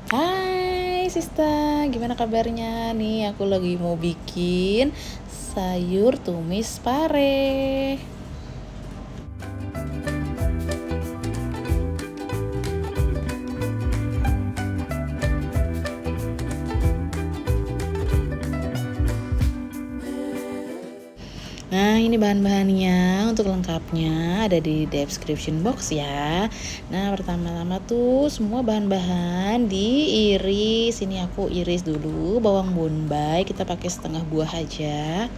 Hai Sista, gimana kabarnya nih? Aku lagi mau bikin sayur tumis pare. Nah, ini bahan-bahannya untuk lengkapnya ada di description box ya. Nah, pertama-tama tuh semua bahan-bahan diiris. Ini aku iris dulu bawang bombay, kita pakai setengah buah aja.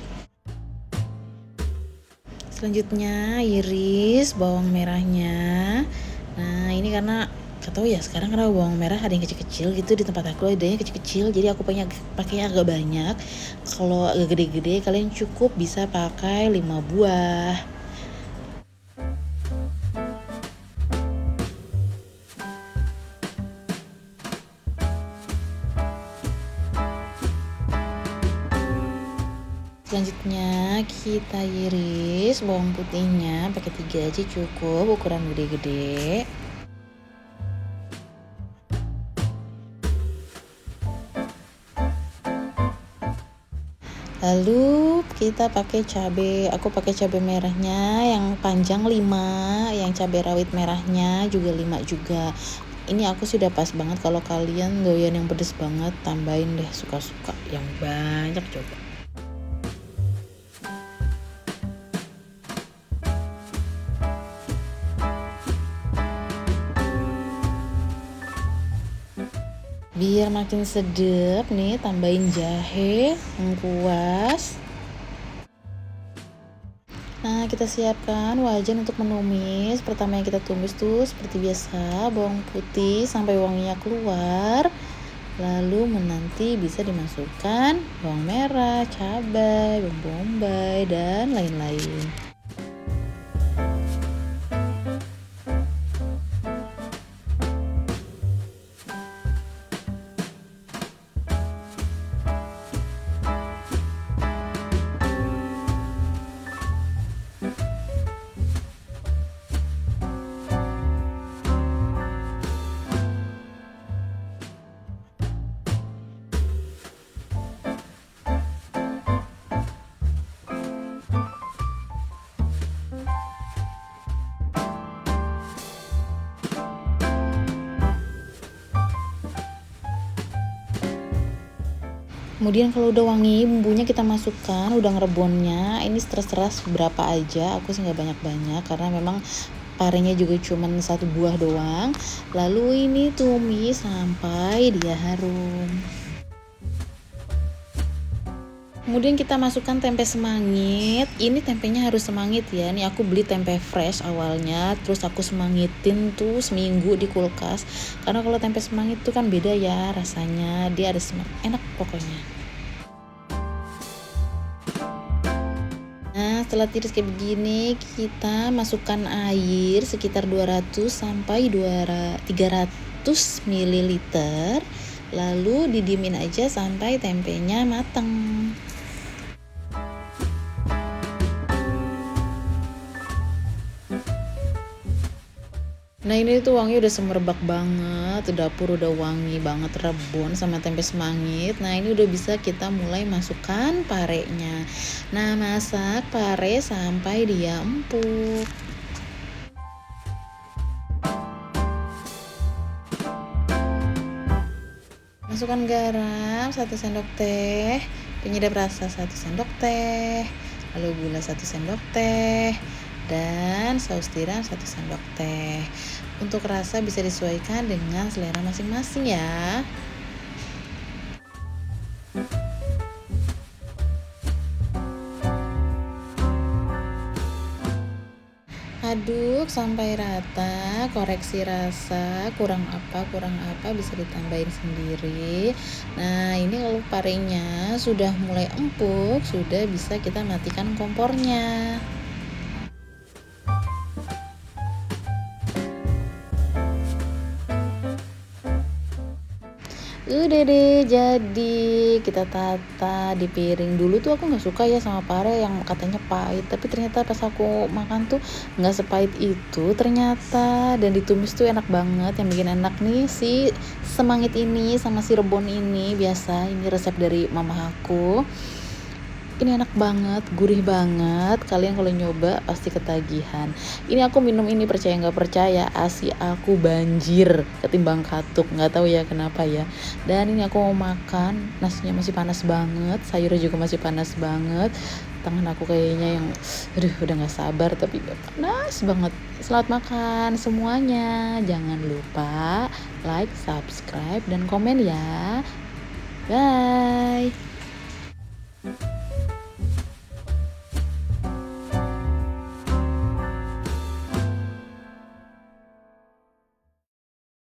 Selanjutnya iris bawang merahnya. Nah, ini karena gak tahu ya, sekarang karena bawang merah ada yang kecil-kecil gitu, di tempat aku adanya kecil-kecil, jadi aku pakai agak banyak. Kalau agak gede-gede kalian cukup bisa pakai 5 buah. Selanjutnya kita iris bawang putihnya pakai 3 aja cukup, ukuran gede-gede. Lalu kita pakai cabai, aku pakai cabai merahnya yang panjang 5, yang cabai rawit merahnya juga 5 juga. Ini aku sudah pas banget, kalau kalian doyan yang pedes banget tambahin deh suka-suka yang banyak coba. Biar makin sedap nih tambahin jahe, lengkuas. Nah, kita siapkan wajan untuk menumis. Pertama yang kita tumis tuh seperti biasa bawang putih sampai wanginya keluar. Lalu menanti bisa dimasukkan bawang merah, cabai, bawang bombay, dan lain-lain. Kemudian kalau udah wangi bumbunya kita masukkan, udah ngerebonnya. Ini terserah berapa aja, aku sih nggak banyak-banyak karena memang parenya juga cuman 1 buah doang. Lalu ini tumis sampai dia harum. Kemudian kita masukkan tempe semangit. Ini tempenya harus semangit ya. Nih aku beli tempe fresh awalnya, terus aku semangitin tuh seminggu di kulkas. Karena kalau tempe semangit tuh kan beda ya rasanya, dia ada enak pokoknya. Nah, setelah tiris kayak begini, kita masukkan air sekitar 200 sampai 300 ml. Lalu didiemin aja sampai tempenya mateng. Nah, ini tuh wangi udah semerbak banget, dapur udah wangi banget, rebon sama tempe semangit. Nah, ini udah bisa kita mulai masukkan parenya. Nah, masak pare sampai dia empuk. Masukkan garam 1 sendok teh, penyedap rasa 1 sendok teh, lalu gula 1 sendok teh, dan saus tiram 1 sendok teh. Untuk rasa bisa disesuaikan dengan selera masing-masing ya. Aduk sampai rata, koreksi rasa, kurang apa bisa ditambahin sendiri. Nah, ini kalau parenya sudah mulai empuk, sudah bisa kita matikan kompornya. Udah deh jadi, kita tata di piring. Dulu tuh aku nggak suka ya sama pare yang katanya pahit, tapi ternyata pas aku makan tuh nggak sepahit itu ternyata, dan ditumis tuh enak banget. Yang bikin enak nih si semangit ini sama si rebon ini, biasa ini resep dari mama aku. Ini enak banget, gurih banget. Kalian kalau nyoba pasti ketagihan. Ini aku minum ini percaya nggak percaya, ASI aku banjir ketimbang katuk. Nggak tahu ya kenapa ya. Dan ini aku mau makan, nasinya masih panas banget, sayurnya juga masih panas banget. Tangan aku kayaknya yang, aduh udah nggak sabar tapi panas banget. Selamat makan semuanya. Jangan lupa like, subscribe, dan komen ya. Bye.